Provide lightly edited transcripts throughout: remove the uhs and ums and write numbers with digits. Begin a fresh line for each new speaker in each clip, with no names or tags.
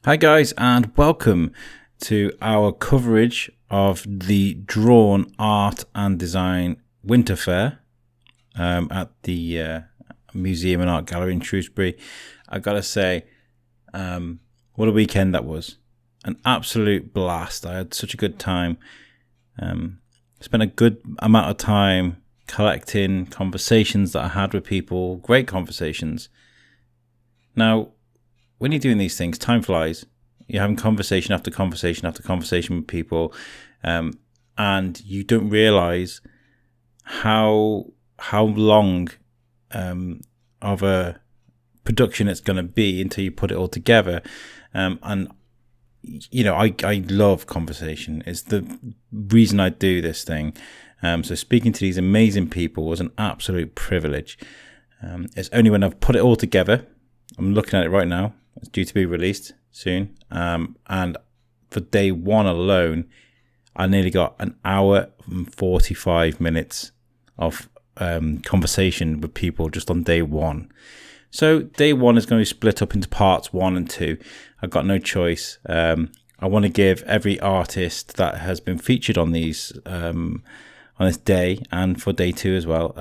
Hi guys, and welcome to our coverage of the Drawn Art and Design Winter Fair at the Museum and Art Gallery in Shrewsbury. I gotta say, what a weekend that was. An absolute blast. I had such a good time. Spent a good amount of time collecting conversations that I had with people, great conversations. Now, when you're doing these things, time flies. You're having conversation after conversation after conversation with people, and you don't realise how long of a production it's going to be until you put it all together. And you know, I love conversation. It's the reason I do this thing. So speaking to these amazing people was an absolute privilege. It's only when I've put it all together. I'm looking at it right now. It's due to be released soon. And for day one alone, I nearly got an hour and 45 minutes of conversation with people just on day one. So day one is going to be split up into parts 1 and 2. I've got no choice. I want to give every artist that has been featured on these on this day, and for day 2 as well,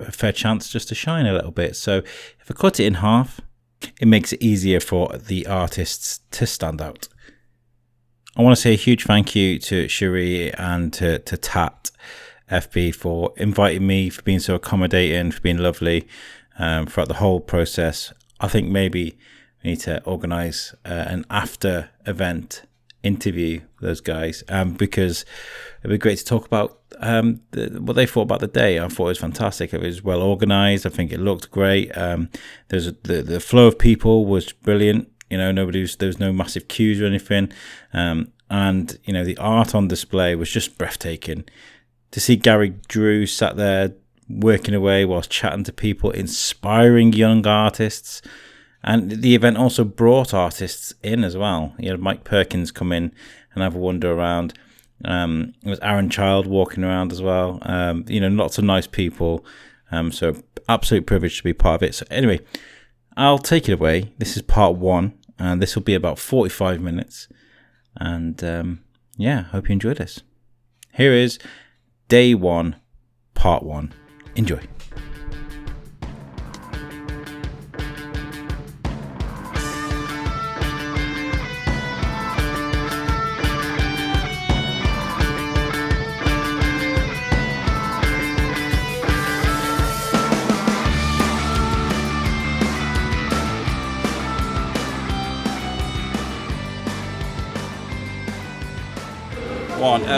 a fair chance just to shine a little bit. So if I cut it in half, it makes it easier for the artists to stand out. I want to say a huge thank you to Cherie and to Tat Effby for inviting me, for being so accommodating, for being lovely throughout the whole process. I think maybe we need to organise an after event interview with those guys, because it'd be great to talk about what they thought about the day. I thought it was fantastic. It was well organised. I think it looked great. The flow of people was brilliant. You know, there was no massive queues or anything. And you know, the art on display was just breathtaking. To see Gary Drew sat there working away whilst chatting to people, inspiring young artists. And the event also brought artists in as well. You had Mike Perkins come in and have a wander around. It was Aaron Child walking around as well. You know, lots of nice people. So absolute privilege to be part of it. So anyway, I'll take it away. This is part 1, and this will be about 45 minutes. And yeah, hope you enjoy this. Here is day 1, part 1. Enjoy.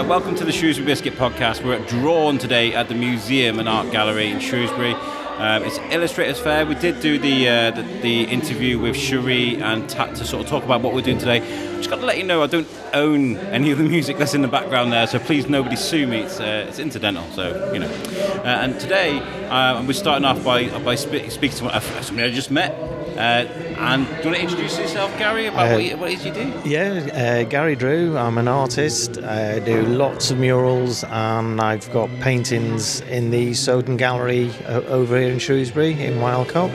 Welcome to the Shrewsbury Biscuit podcast. We're at Drawn today at the Museum and Art Gallery in Shrewsbury. It's Illustrators Fair. We did do the interview with Cherie and Tat to sort of talk about what we're doing today. Just got to let you know I don't own any of the music that's in the background there, so please nobody sue me. It's incidental, so you know. And today we're starting off by speaking to somebody I just met. And do you want to introduce yourself, Gary, about what it is you do?
Yeah, Gary Drew. I'm an artist. I do lots of murals, and I've got paintings in the Soden Gallery over here in Shrewsbury in Wildcop.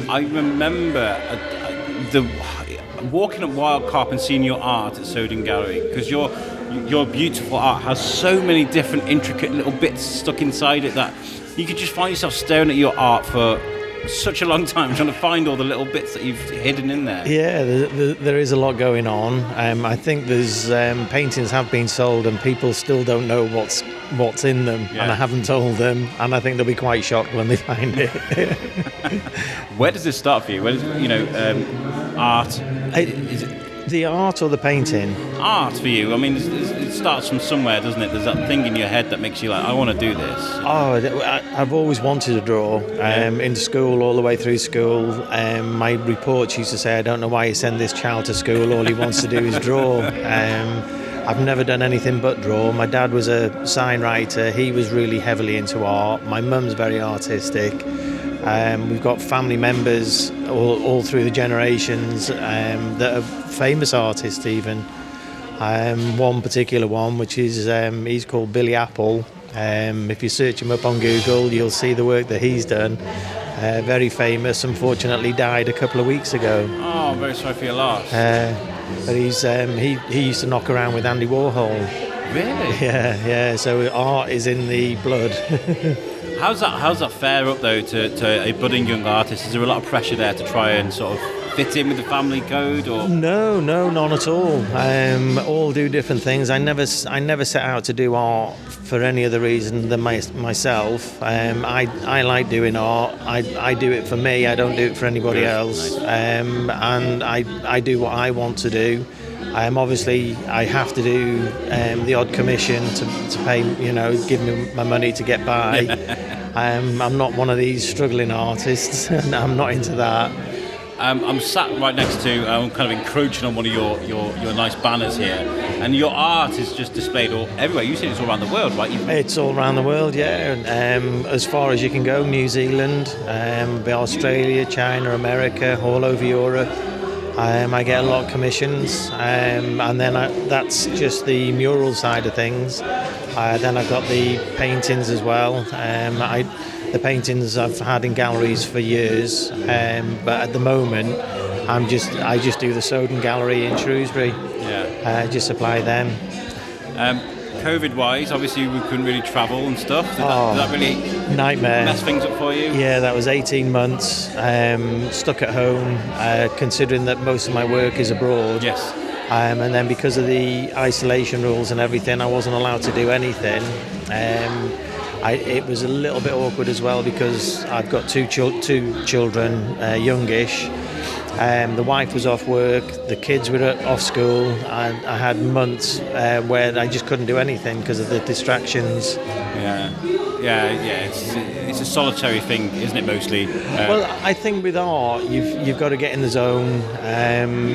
I remember walking at Wildcop and seeing your art at Soden Gallery, because your beautiful art has so many different intricate little bits stuck inside it that you could just find yourself staring at your art for such a long time, trying to find all the little bits that you've hidden in there.
Yeah, there is a lot going on. I think there's paintings have been sold and people still don't know what's in them, yeah. And I haven't told them, and I think they'll be quite shocked when they find it.
Where does this start for you? Where does, art? Is it
the art or the painting?
Art for you. I mean, it starts from somewhere, doesn't it? There's that thing in your head that makes you like, I want to do this.
Oh, I've always wanted to draw. Into school, all the way through school. My reports used to say, I don't know why you send this child to school. All he wants to do is draw. I've never done anything but draw. My dad was a sign writer. He was really heavily into art. My mum's very artistic. We've got family members all through the generations that are famous artists even. One particular one, which is he's called Billy Apple. If you search him up on Google, you'll see the work that he's done. Very famous, unfortunately died a couple of weeks ago.
Oh, Oh, I'm very sorry for your loss.
But he used to knock around with Andy Warhol.
Really?
Yeah. So art is in the blood.
How's that fare up though to a budding young artist? Is there a lot of pressure there to try and sort of fit in with the family code, or?
No, none at all. All do different things. I never set out to do art for any other reason than myself. I like doing art. I do it for me. I don't do it for anybody else.
Nice.
And I do what I want to do. Obviously, I have to do the odd commission to pay, give me my money to get by. I'm not one of these struggling artists, and I'm not into that.
I'm sat right next to, I'm kind of encroaching on one of your nice banners here, and your art is just displayed all everywhere. You said it's all around the world, right?
It's all around the world, yeah. As far as you can go, New Zealand, Australia, China, America, all over Europe. I get a lot of commissions, and then that's just the mural side of things. Then I've got the paintings as well. The paintings I've had in galleries for years, but at the moment I just do the Soden Gallery in Shrewsbury.
Yeah.
Just supply them.
COVID-wise, obviously we couldn't really travel and stuff. Did that really
nightmare
mess things up for you?
Yeah, that was 18 months stuck at home, considering that most of my work is abroad.
Yes.
And then because of the isolation rules and everything, I wasn't allowed to do anything. It was a little bit awkward as well because I've got two children, youngish. The wife was off work, the kids were off school, and I had months where I just couldn't do anything because of the distractions.
Yeah. It's a solitary thing, isn't it? Mostly.
Well, I think with art, you've got to get in the zone.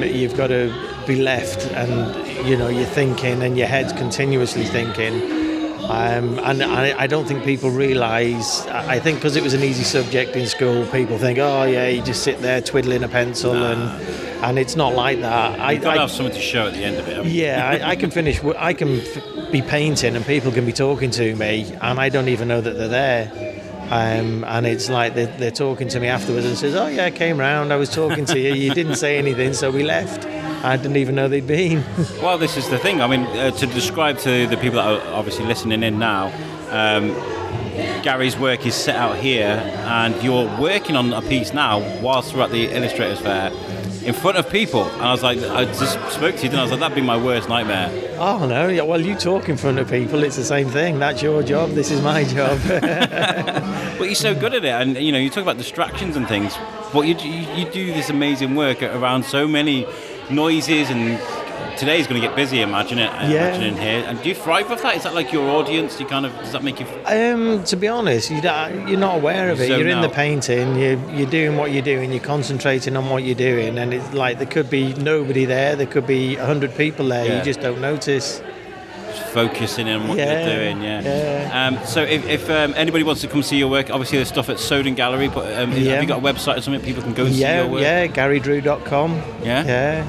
You've got to be left, and you're thinking, and your head's continuously thinking. And I don't think people realise. I think because it was an easy subject in school, people think, oh yeah, you just sit there twiddling a pencil, and it's not like that.
You've got to have something to show at the end of it.
Yeah, I can finish. I can be painting, and people can be talking to me, and I don't even know that they're there. And it's like they're talking to me afterwards and says, oh yeah, I came round, I was talking to you, you didn't say anything, so we left. I didn't even know they'd been. Well,
this is the thing. I mean, to describe to the people that are obviously listening in now, Gary's work is set out here, and you're working on a piece now whilst we're at the Illustrators Fair in front of people. And I was like, I just spoke to you, and I was like, that'd be my worst nightmare.
Oh no, yeah, well, you talk in front of people, it's the same thing. That's your job, this is my job.
But you're so good at it, and you talk about distractions and things, but you do this amazing work around so many noises, and today's going to get busy, imagine in here. And do you thrive with that? Is that like your audience? Does that make you?
To be honest, you're not aware of it. You're in the painting. You're doing what you're doing. You're concentrating on what you're doing, and it's like there could be nobody there. There could be 100 people there. Yeah. You just don't notice.
Just focusing on what you're doing. Yeah. So if anybody wants to come see your work, obviously there's stuff at Soden Gallery. But have you got a website or something people can go and see your work?
Yeah, GaryDrew.com.
Yeah.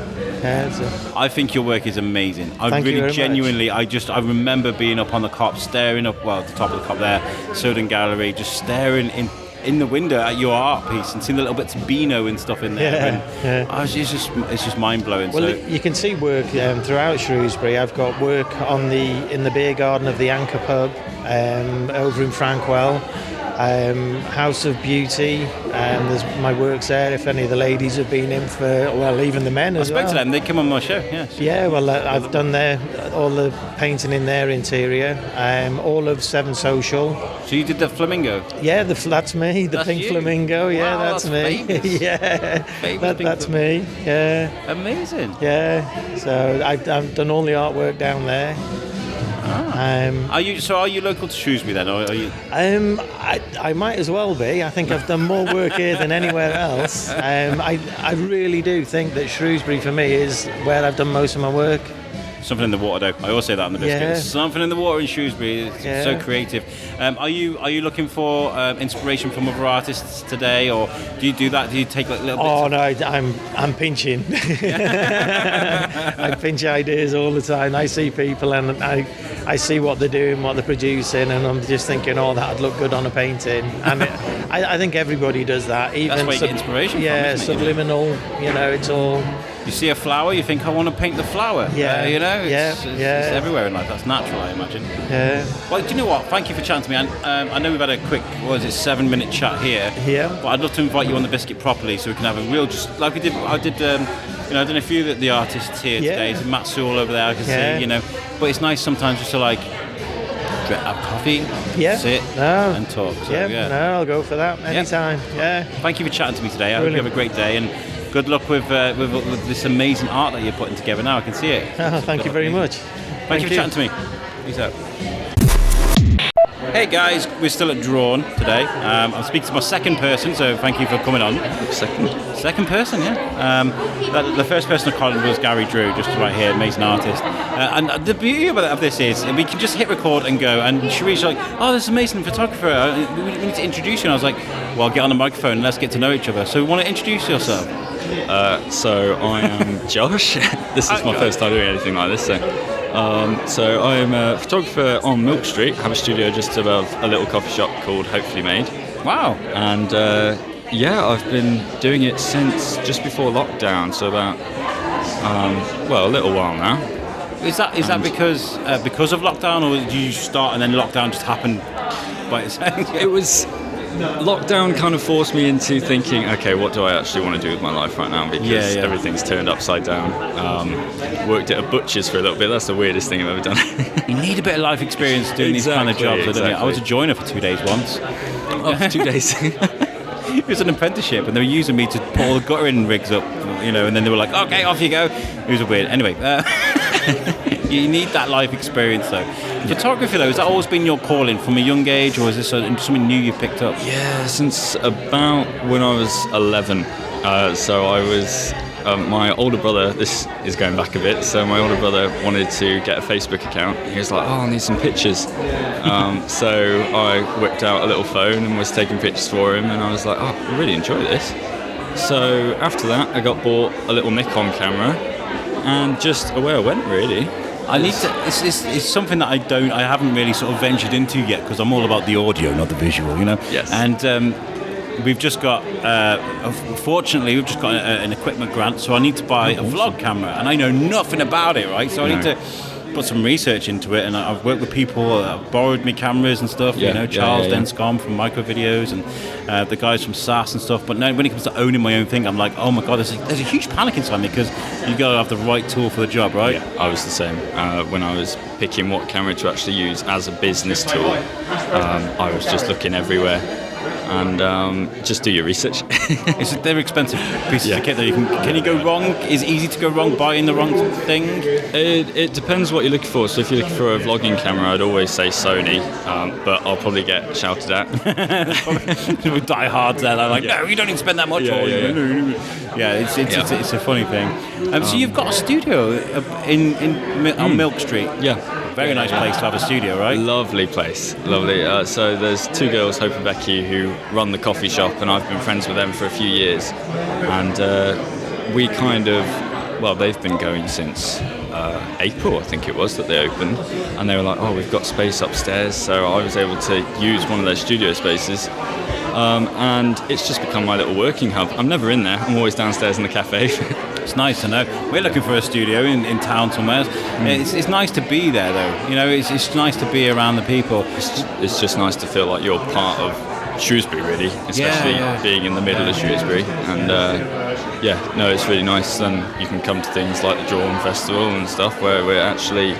I think your work is amazing. I really genuinely, I remember being up on the cop, staring up, at the top of the cop there, Soden Gallery, just staring in the window at your art piece and seeing the little bits of Beano and stuff in there. It's just mind blowing.
Well, you can see work throughout Shrewsbury. I've got work in the beer garden of the Anchor Pub over in Frankwell. House of Beauty, there's my works there if any of the ladies have been in for, even the men as well.
I spoke to them, they come on my show, yes.
Yeah, well, I've done all the painting in their interior, all of Seven Social.
So you did the flamingo?
Yeah, that's me, the pink flamingo, yeah,
wow,
that's me.
Yeah,
that's me, yeah.
Amazing.
Yeah, so I've done all the artwork down there.
Are you local to Shrewsbury then, or are you?
I might as well be. I think I've done more work here than anywhere else. I really do think that Shrewsbury for me is where I've done most of my work.
Something in the water, though. I always say that on the biscuit. Yeah. Something in the water in Shrewsbury. It's so creative. Are you looking for inspiration from other artists today, or do you do that? Do you take like little bits?
Oh no, I'm pinching. I pinch ideas all the time. I see people and I see what they're doing, what they're producing, and I'm just thinking, oh, that'd look good on a painting. And I think everybody does that. Even
that's where you get inspiration from,
subliminal, it's all...
You see a flower, you think, I want to paint the flower.
Yeah.
It's everywhere in life. That's natural, I imagine.
Yeah.
Well, do you know what? Thank you for chatting to me. And I know we've had a quick, 7-minute chat here.
Yeah.
But I'd love to invite you on the biscuit properly so we can have a real, just like we did. I did a few of the artists here today. So Matt Sewell over there, I can see, But it's nice sometimes just to have coffee, sit and talk. So,
I'll go for that anytime. Yeah.
Thank you for chatting to me today. I hope you have a great day, and good luck with this amazing art that you're putting together now. I can see it.
Oh, thank you very much.
Thank you for chatting to me. Peace out. Hey guys, we're still at Drawn today. I'm speaking to my second person, so thank you for coming on. Second person, yeah. The first person I called was Gary Drew, just right here, amazing artist. And the beauty of this is we can just hit record and go. And Cherie's like, "Oh, this is amazing photographer. We need to introduce you." And I was like, "Well, get on the microphone and let's get to know each other." So, you want to introduce yourself?
So I am Josh. This is my first time doing anything like this. So I am a photographer on Milk Street. I have a studio just above a little coffee shop called Hopefully Made.
Wow.
And I've been doing it since just before lockdown, so about a little while now.
Is that because of lockdown, or did you start and then lockdown just happened by itself?
It was. Lockdown kind of forced me into thinking, okay, what do I actually want to do with my life right now? Because everything's turned upside down. Worked at a butcher's for a little bit. That's the weirdest thing I've ever done.
You need a bit of life experience doing these kind of jobs, don't you? I was a joiner for 2 days once.
Oh, for 2 days.
It was an apprenticeship, and they were using me to pull the guttering rigs up, and then they were like, okay, off you go. It was a weird. Anyway, you need that life experience, though. Photography, though, has that always been your calling from a young age, or is this something new you picked up?
Yeah, since about when I was 11. So I was... my older brother, this is going back a bit, so my older brother wanted to get a Facebook account. He was like, I need some pictures. So I whipped out a little phone and was taking pictures for him, and I was like, I really enjoy this. So after that, I got bought a little Nikon camera, and just away I went, really.
I need to. It's something that I haven't really sort of ventured into yet, because I'm all about the audio, not the visual,
Yes.
And we've just got, fortunately, an equipment grant, so I need to buy a vlog camera, and I know nothing about it, right? So I need to put some research into it, and I've worked with people that have borrowed me cameras and stuff, Charles Denscom from Micro Videos, and the guys from SAS and stuff. But now, when it comes to owning my own thing, I'm like, oh my God, there's a huge panic inside me, because you got to have the right tool for the job, right?
Yeah, I was the same. When I was picking what camera to actually use as a business tool, I was just looking everywhere. And just do your research.
They're expensive pieces of kit, though. Can you go wrong? Is it easy to go wrong buying the wrong thing?
It depends what you're looking for. So if you're looking for a vlogging camera, I'd always say Sony, but I'll probably get shouted at.
With diehards there, they're like, no, you don't need to spend that much. It's a funny thing. So you've got a studio on Milk Street.
Yeah.
Very nice place to have a studio, right?
Lovely place, lovely. So there's two girls, Hope and Becky, who run the coffee shop, and I've been friends with them for a few years. And we they've been going since April, I think it was, that they opened. And they were like, we've got space upstairs. So I was able to use one of their studio spaces. And it's just become my little working hub. I'm never in there. I'm always downstairs in the cafe.
It's nice to know. We're looking for a studio in town somewhere. It's nice to be there, though. It's nice to be around the people.
It's just nice to feel like you're part of Shrewsbury, really, especially being in the middle of Shrewsbury. And it's really nice. And you can come to things like the Drawn Festival and stuff, where we're actually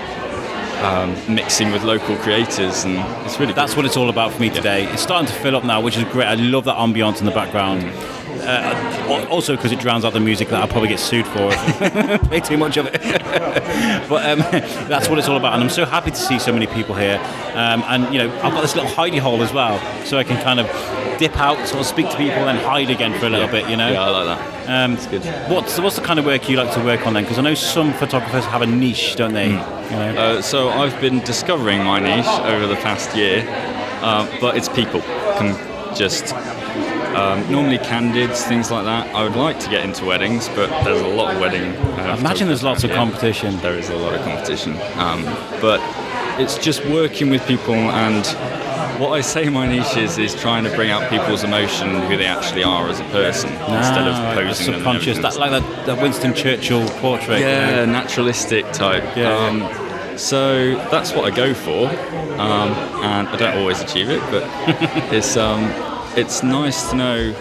mixing with local creators, and it's really
that's
good.
What it's all about for me today. It's starting to fill up now, which is great. I love that ambience in the background. Also because it drowns out the music that I'll probably get sued for if I play too much of it. But that's what it's all about, and I'm so happy to see so many people here. And I've got this little hidey hole as well, so I can kind of dip out, sort of speak to people, and hide again for a little bit.
Yeah, I like that. It's good.
What's the kind of work you like to work on then? Because I know some photographers have a niche, don't they?
So I've been discovering my niche over the past year, but it's people. Normally candids, things like that. I would like to get into weddings, but there's a lot of wedding.
I imagine there's lots of competition.
There is a lot of competition. But it's just working with people, and what I say my niche is trying to bring out people's emotion, who they actually are as a person, instead of posing them.
Subconscious, that Winston Churchill portrait.
Yeah, naturalistic type. So that's what I go for, and I don't always achieve it, but it's nice to know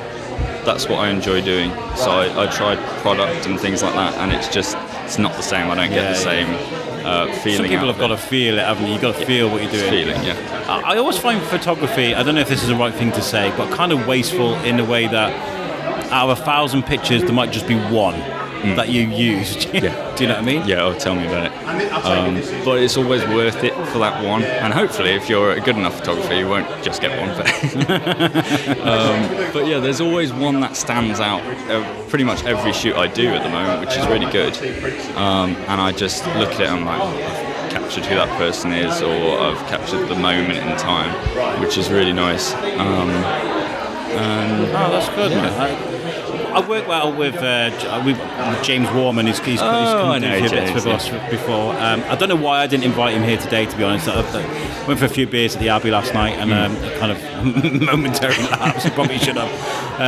that's what I enjoy doing. So I tried product and things like that, and it's not the same. I don't get the same feeling.
Some people have got to feel it, haven't you? You've got to feel what you're doing.
Feeling, yeah.
I always find photography, I don't know if this is the right thing to say, but kind of wasteful in the way that out of 1,000 pictures, there might just be one that you used. Do you know what I mean?
Yeah, tell me about it. But it's always worth it for that one, and hopefully if you're a good enough photographer you won't just get one. But yeah, there's always one that stands out pretty much every shoot I do at the moment, which is really good, and I just look at it and I'm like, I've captured who that person is, or I've captured the moment in time, which is really nice.
That's good.
Yeah.
I work well with James Warman. He's come to a few bits with us before. I don't know why I didn't invite him here today, to be honest. I went for a few beers at the Abbey last night, and kind of momentary lapse. Probably should have.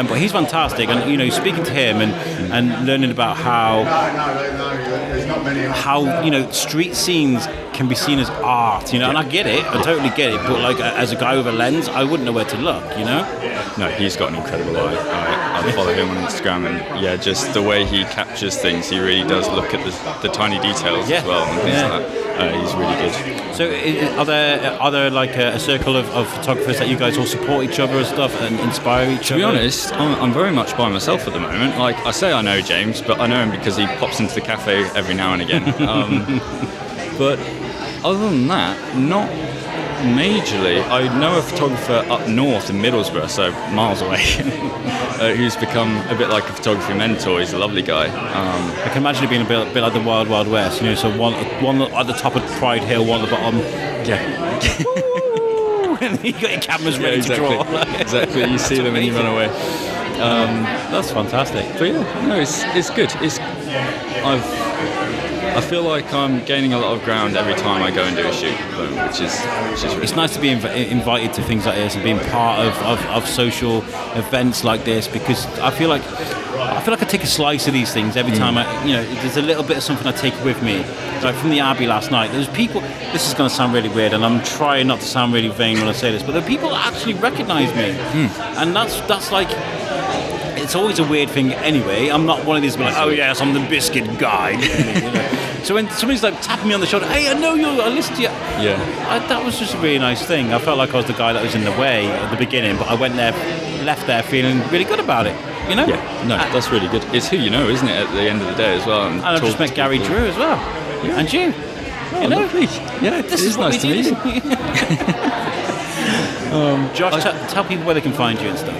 But he's fantastic, and speaking to him and learning about how street scenes can be seen as art, and I get it, I totally get it, but like as a guy with a lens, I wouldn't know where to look,
No, he's got an incredible eye. I follow him on Instagram, and just the way he captures things, he really does look at the tiny details as well, and things like that. He's really good.
So are there like a circle of photographers that you guys all support each other and stuff and inspire each other?
To be honest, I'm very much by myself at the moment. Like, I say I know James, but I know him because he pops into the cafe every now and again. But other than that, not majorly. I know a photographer up north in Middlesbrough, so miles away, who's become a bit like a photography mentor. He's a lovely guy.
I can imagine it being a bit like the Wild Wild West, so one at the top of Pride Hill, one at the bottom.
Yeah.
And you got your cameras ready to draw.
Exactly. You see them and you run away.
That's fantastic.
But yeah, no, it's good. I feel like I'm gaining a lot of ground every time I go and do a shoot, which is really
it's nice to be invited to things like this and being part of social events like this, because I feel like I take a slice of these things every time there's a little bit of something I take with me. Like from the Abbey last night, there's people, this is going to sound really weird, and I'm trying not to sound really vain when I say this, but there are people that actually recognise me, and that's like, it's always a weird thing anyway. I'm not one of these like, oh yes, I'm the biscuit guy. So when somebody's like tapping me on the shoulder, hey, I know you, I listened to you.
Yeah.
That was just a really nice thing. I felt like I was the guy that was in the way at the beginning, but I left there feeling really good about it.
Yeah, no, that's really good. It's who you know, isn't it, at the end of the day as well? And
I've just met Gary Drew as well. Yeah. And you.
Oh, lovely. Yeah,
this is nice to meet you. Josh, tell people where they can find you and stuff.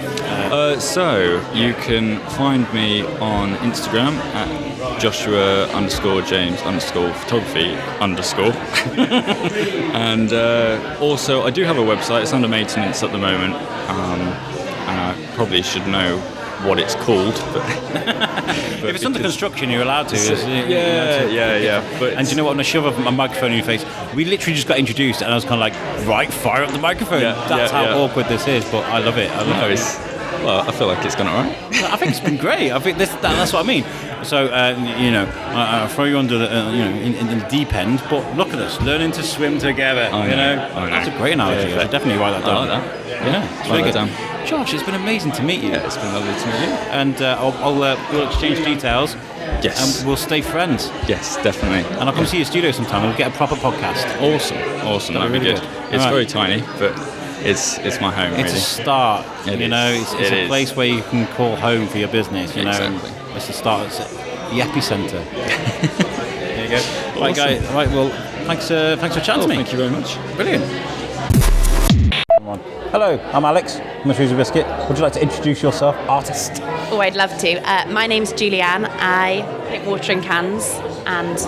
So you can find me on Instagram at Joshua_James_photography_. And also I do have a website. It's under maintenance at the moment, and I probably should know what it's called, but
if it's under construction, you're allowed to.
Yeah. But
and do you know what? When I shove up my microphone in your face, we literally just got introduced, and I was kind of like, right, fire up the microphone. That's how awkward this is, but I love it.
Well, I feel like it's gone all right.
I think it's been great. I think that's what I mean. So I throw you under the in the deep end, but look at us learning to swim together. I know. That's a great analogy. I should definitely write that down.
I like that.
Yeah, it's really good. Josh, it's been amazing to meet you.
Yeah, it's been lovely to meet you.
And we'll exchange details.
Yes.
And we'll stay friends.
Yes, definitely.
And I'll come see your studio sometime. We'll get a proper podcast.
Awesome. That'd be good. It's very tiny, but it's my home.
It's a start. It's a place where you can call home for your business.
Exactly.
It's the start. It's the epicenter. There you go.
Awesome.
Right, guys. Right. Well, thanks for chatting to me.
Thank you very much.
Brilliant. Hello, I'm Alex from the Shrewsbury Biscuit. Would you like to introduce yourself, artist?
Oh, I'd love to. My name's Julianne. I pick watering cans, and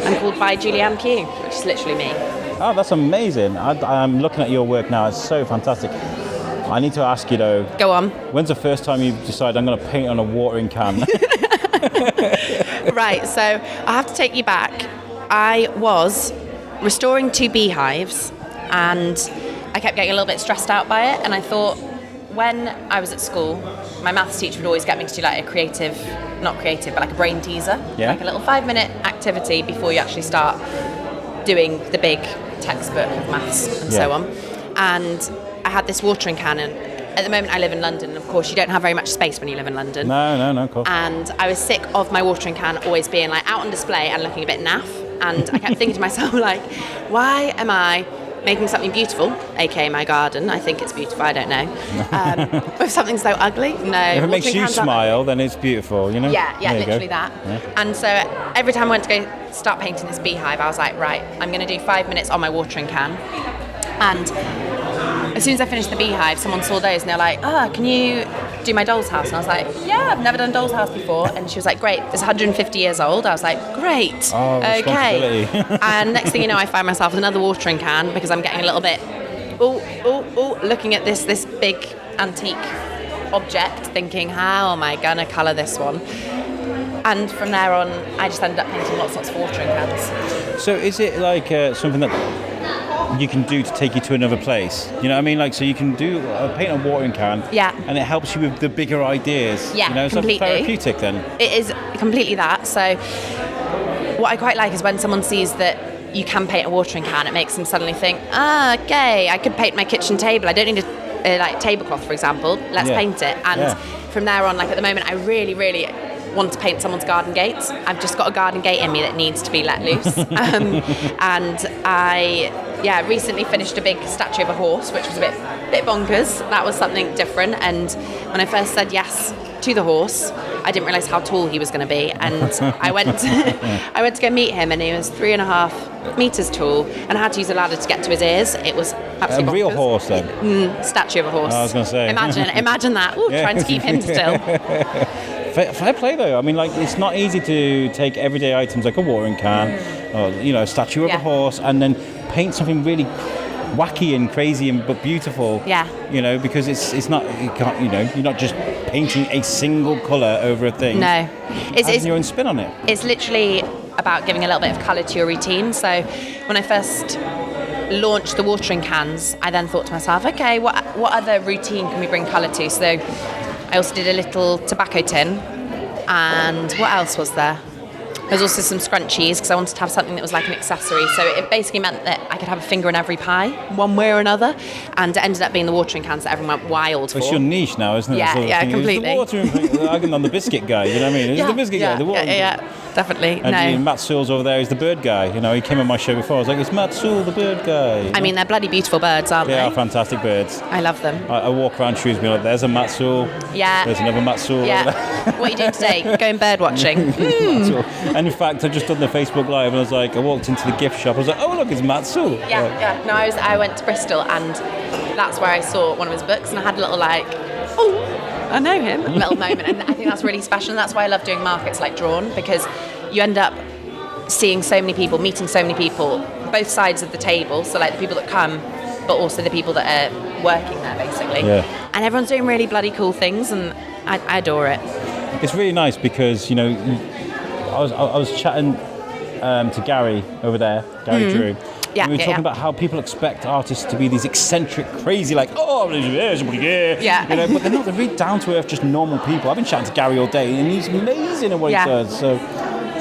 I'm called by Julianne Pugh, which is literally me.
Oh, that's amazing. I'm looking at your work now. It's so fantastic. I need to ask you, though.
Go on.
When's the first time you decided I'm going to paint on a watering can?
Right, so I have to take you back. I was restoring 2 beehives, and I kept getting a little bit stressed out by it. And I thought, when I was at school, my maths teacher would always get me to do like a not creative, but like a brain teaser, like a little 5-minute activity before you actually start doing the big textbook of maths and so on. And I had this watering can, and at the moment I live in London, and of course you don't have very much space when you live in London.
No, of course.
And I was sick of my watering can always being like out on display and looking a bit naff. And I kept thinking to myself, like, why am I making something beautiful, aka my garden? I think it's beautiful, I don't know. With something so ugly? No.
If it makes you smile, then it's beautiful, you know?
Yeah, literally that. Yeah. And so every time I went to go start painting this beehive, I was like, right, I'm going to do 5 minutes on my watering can. And as soon as I finished the beehive, someone saw those and they're like, can you do my doll's house? And I was like, yeah, I've never done doll's house before. And she was like, great, it's 150 years old. I was like, great, okay. And next thing you know, I find myself with another watering can because I'm getting a little bit, looking at this big antique object, thinking, how am I going to colour this one? And from there on, I just ended up painting lots of watering cans.
So is it like something that you can do to take you to another place? You know what I mean? Like, so you can do paint a watering can, and it helps you with the bigger ideas.
Yeah,
you know, it's
completely.
like therapeutic then.
It is completely that. So what I quite like is when someone sees that you can paint a watering can, it makes them suddenly think, okay, I could paint my kitchen table. I don't need a like tablecloth, for example. Let's paint it. And from there on, like at the moment, I really, really want to paint someone's garden gate. I've just got a garden gate in me that needs to be let loose. And I recently finished a big statue of a horse, which was a bit bonkers. That was something different. And when I first said yes to the horse, I didn't realise how tall he was going to be. And I went to go meet him, and he was 3.5 metres tall, and I had to use a ladder to get to his ears. It was absolutely
a real
bonkers.
Horse then?
Statue of a horse.
I was going to say.
Imagine that. Ooh, trying to keep him still.
Fair play though. I mean, like, it's not easy to take everyday items like a watering can, or a statue of a horse, and then paint something really wacky and crazy but beautiful.
Yeah.
You know, because it's not, you can't, you're not just painting a single colour over a thing.
No.
It's your own spin on it.
It's literally about giving a little bit of colour to your routine. So when I first launched the watering cans, I then thought to myself, okay, what other routine can we bring colour to? So I also did a little tobacco tin, and what else was there? There's also some scrunchies because I wanted to have something that was like an accessory. So it basically meant that I could have a finger in every pie, one way or another. And it ended up being the watering cans that everyone went wild for.
It's your niche now, isn't it?
Yeah, completely.
It's the watering, I'm the biscuit guy, you know what I mean? It's the biscuit guy.
Yeah, definitely.
And Matt Sewell's over there, he's the bird guy. You know, he came on my show before. I was like, it's Matt Sewell, the bird guy.
I mean, they're bloody beautiful birds, aren't they?
They are fantastic birds.
I love them.
I walk around Shrewsbury like, there's a Matt Sewell.
Yeah.
There's another Matt Sewell.
Yeah. What are you doing today? Going bird watching.
And in fact, I just done the Facebook Live, and I was like, I walked into the gift shop. I was like, oh look, it's Matt Sewell.
Yeah. No, I went to Bristol, and that's where I saw one of his books, and I had a little like, I know him, little moment, and I think that's really special. And that's why I love doing markets like Drawn, because you end up seeing so many people, meeting so many people, both sides of the table. So like the people that come, but also the people that are working there, basically.
Yeah.
And everyone's doing really bloody cool things, and I adore it.
It's really nice because I was chatting to Gary over there, Gary Drew.
Yeah,
and we were talking about how people expect artists to be these eccentric, crazy, like, but they're not. They're really down to earth, just normal people. I've been chatting to Gary all day, and he's amazing at what he does. So,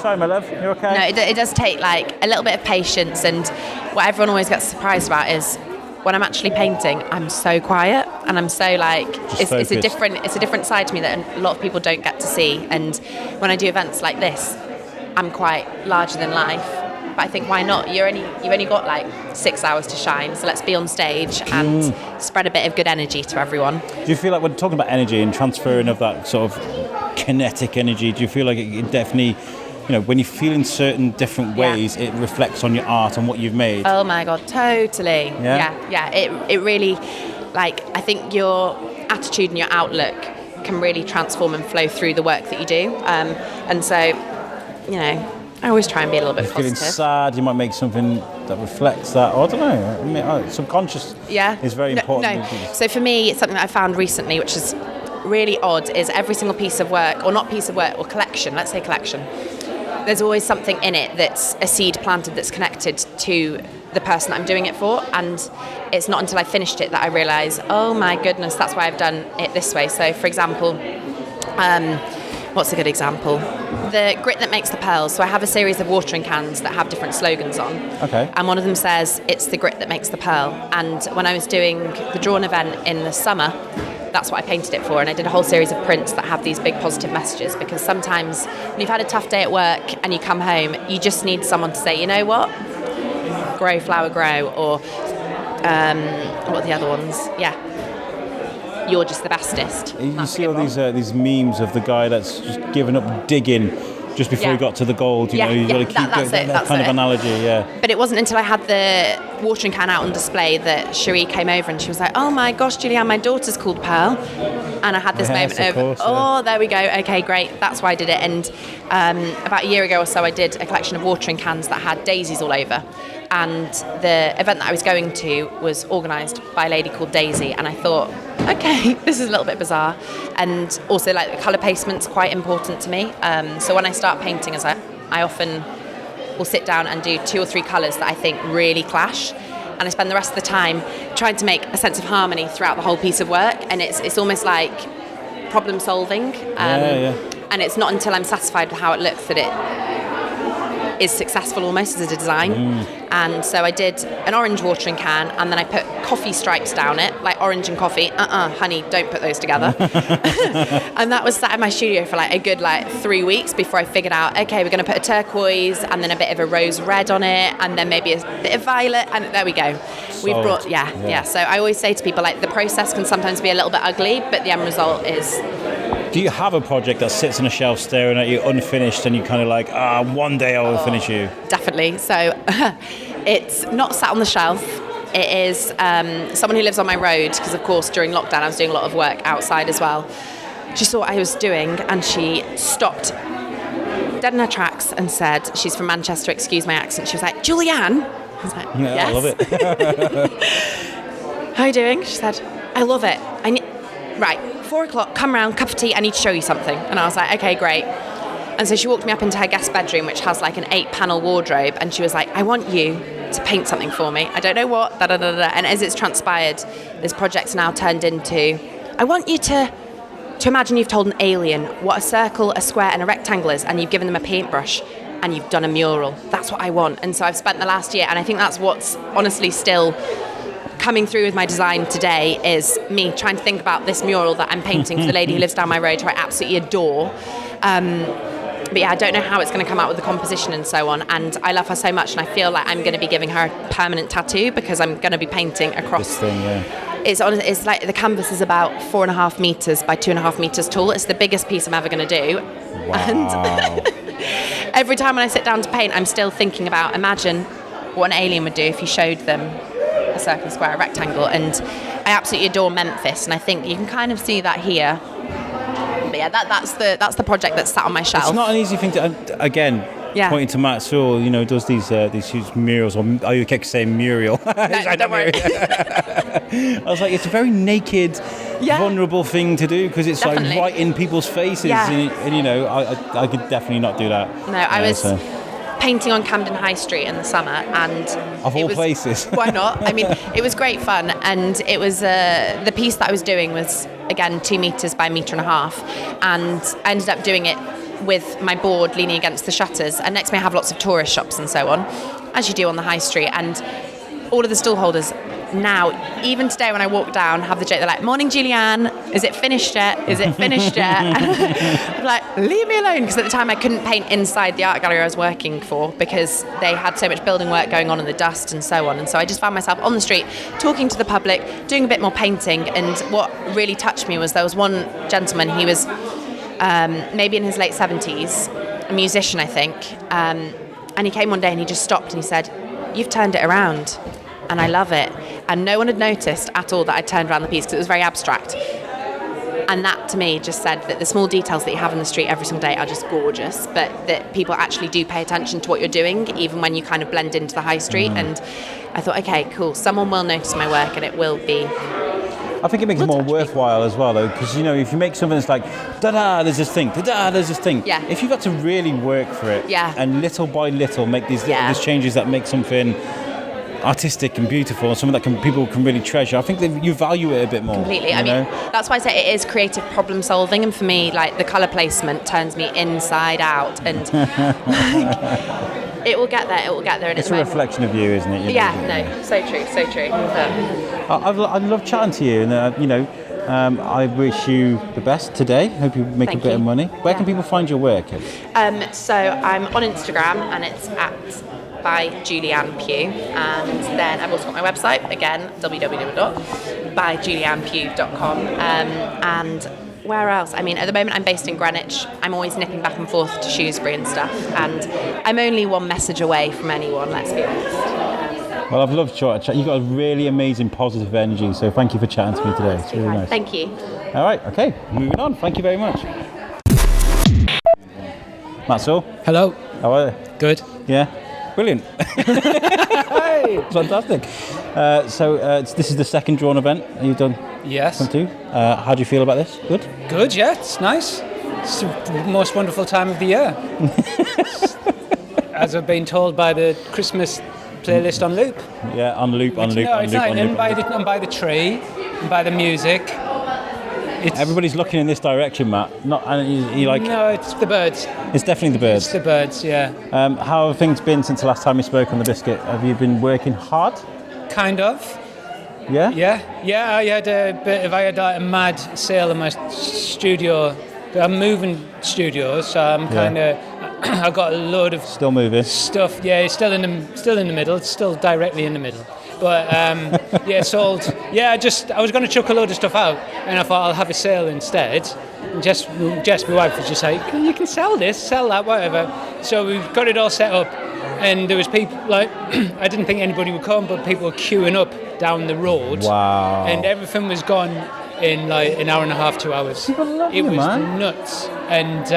sorry, my love, you okay?
No, it does take like a little bit of patience, and what everyone always gets surprised about is when I'm actually painting, I'm so quiet, and I'm so like it's a different side to me that a lot of people don't get to see. And when I do events like this, I'm quite larger than life. But I think, why not? You've only got like 6 hours to shine, so let's be on stage and spread a bit of good energy to everyone.
Do you feel like, when talking about energy and transferring of that sort of kinetic energy, do you feel like it definitely, when you feel in certain different ways, it reflects on your art and what you've made?
Oh my God, totally. Yeah. It really, like, I think your attitude and your outlook can really transform and flow through the work that you do. And so, I always try and be a little bit positive.
Feeling sad, you might make something that reflects that. I don't know. I mean, subconscious is very important.
No. So for me, it's something that I found recently, which is really odd, is every single piece of work, or not piece of work, or collection, let's say collection, there's always something in it that's a seed planted that's connected to the person that I'm doing it for, and it's not until I finished it that I realise, oh my goodness, that's why I've done it this way. So for example, what's a good example? The grit that makes the pearls. So I have a series of watering cans that have different slogans on.
Okay.
And one of them says, it's the grit that makes the pearl. And when I was doing the drawn event in the summer, that's what I painted it for. And I did a whole series of prints that have these big positive messages, because sometimes when you've had a tough day at work and you come home, you just need someone to say, you know what? Grow, flower, grow. Or what are the other ones? Yeah. You're just the bestest.
You see all these memes of the guy that's just given up digging just before he got to the gold. You know, you've got to keep that kind of analogy. Yeah.
But it wasn't until I had the watering can out on display that Cherie came over and she was like, "Oh my gosh, Julianne, my daughter's called Pearl," and I had this moment of, there we go. Okay, great. That's why I did it. And about a year ago or so, I did a collection of watering cans that had daisies all over. And the event that I was going to was organised by a lady called Daisy, and I thought, okay, this is a little bit bizarre. And also, like, the colour placement's quite important to me. So when I start painting, I often will sit down and do 2 or 3 colours that I think really clash, and I spend the rest of the time trying to make a sense of harmony throughout the whole piece of work. And it's almost like problem solving. And it's not until I'm satisfied with how it looks that it is successful almost as a design. And so I did an orange watering can, and then I put coffee stripes down it, like orange and coffee. Honey, don't put those together. And that was sat in my studio for like a good 3 weeks before I figured out, okay, we're going to put a turquoise and then a bit of a rose red on it, and then maybe a bit of violet, and there we go. We've brought so I always say to people, like, the process can sometimes be a little bit ugly, but the end result is.
Do you have a project that sits on a shelf staring at you unfinished and you kind of like, one day I will finish you?
Definitely. So it's not sat on the shelf. It is someone who lives on my road, because of course during lockdown I was doing a lot of work outside as well. She saw what I was doing and she stopped dead in her tracks and said, she's from Manchester, excuse my accent, she was like, "Julianne?" I was like, yes.
I love it.
How are you doing? She said, "I love it. Right, 4 o'clock, come round, cup of tea, I need to show you something." And I was like, okay, great. And so she walked me up into her guest bedroom, which has like an 8-panel wardrobe, and she was like, "I want you to paint something for me. I don't know what, da da da da." And as it's transpired, this project's now turned into, I want you to imagine you've told an alien what a circle, a square, and a rectangle is, and you've given them a paintbrush, and you've done a mural. That's what I want. And so I've spent the last year, and I think that's what's honestly still coming through with my design today, is me trying to think about this mural that I'm painting for the lady who lives down my road, who I absolutely adore. But yeah, I don't know how it's going to come out with the composition and so on. And I love her so much, and I feel like I'm going to be giving her a permanent tattoo, because I'm going to be painting across.
This thing,
It's like the canvas is about 4.5 meters by 2.5 meters tall. It's the biggest piece I'm ever going to do.
Wow.
And every time when I sit down to paint, I'm still thinking about, imagine what an alien would do if you showed them a circle, square, a rectangle. And I absolutely adore Memphis, and I think you can kind of see that here. But yeah, that's the project that's sat on my shelf.
It's not an easy thing to, again, pointing to Matt Sewell, does these huge murals, or you kept saying Muriel.
No, don't worry.
I was like, it's a very naked, vulnerable thing to do, because it's
Definitely.
like right in people's faces, and I could definitely not do that.
No, I was painting on Camden High Street in the summer, and
of all places,
why not? I mean, it was great fun, and it was the piece that I was doing was again 2 meters by 1.5 meters, and I ended up doing it with my board leaning against the shutters, and next to me I have lots of tourist shops and so on, as you do on the high street, and all of the stall holders now, even today when I walk down, have the joke, they're like, "Morning, Julianne, is it finished yet? Is it finished yet?" I'm like, leave me alone, because at the time I couldn't paint inside the art gallery I was working for, because they had so much building work going on in the dust and so on, and so I just found myself on the street talking to the public, doing a bit more painting. And what really touched me was there was one gentleman, he was maybe in his late 70s, a musician I think, and he came one day and he just stopped and he said, "You've turned it around and I love it." And no one had noticed at all that I turned around the piece, because it was very abstract. And that to me just said that the small details that you have in the street every single day are just gorgeous, but that people actually do pay attention to what you're doing, even when you kind of blend into the high street. And I thought, okay, cool, someone will notice my work and it will be
I think it makes it more worthwhile as well, though, because, if you make something that's like, da-da, there's this thing, da-da, there's this thing.
Yeah.
If you've got to really work for it, and little by little make these changes that make something artistic and beautiful, and something that people can really treasure, I think that you value it a bit more.
Completely. I mean, that's why I say it is creative problem solving, and for me, like, the colour placement turns me inside out, and it will get there. And
it's a reflection of you, isn't it?
So true.
I love chatting to you, and I wish you the best today. Hope you make a bit of money. Where can people find your work?
So I'm on Instagram, and it's at by Julianne Pugh, and then I've also got my website, again, www.byjuliannepugh.com, and where else? I mean, at the moment I'm based in Greenwich. I'm always nipping back and forth to Shrewsbury and stuff, and I'm only one message away from anyone, let's be honest.
Well, I've loved chat. You've got a really amazing positive energy, so thank you for chatting to me today. It's really nice.
Thank you.
All right, okay, moving on. Thank you very much. Matt Sewell.
Hello.
How are you?
Good.
Yeah? Brilliant. Fantastic. This is the second drawn event you've done?
Yes.
How do you feel about this? Good?
Good, yeah, it's nice. It's the most wonderful time of the year. As I've been told by the Christmas playlist on loop.
Yeah, on loop.
And by the tree, and by the music.
Everybody's looking in this direction, Matt. No,
it's the birds.
It's definitely the birds.
It's the birds, yeah.
How have things been since the last time we spoke on the Biscuit? Have you been working hard?
Kind of.
Yeah?
Yeah, I had a mad sale in my studio. I'm moving studios, so I'm kind of... I've got a load of...
Still moving.
Stuff, yeah, it's still in the middle. It's still directly in the middle. But sold. Yeah, I was going to chuck a load of stuff out, and I thought I'll have a sale instead. And Jess, my wife, was just like, you can sell this, sell that, whatever. So we got it all set up, and there was people like I didn't think anybody would come, but people were queuing up down the road.
Wow!
And everything was gone in like an hour and a half, 2 hours.
People love
it was
man.
Nuts, and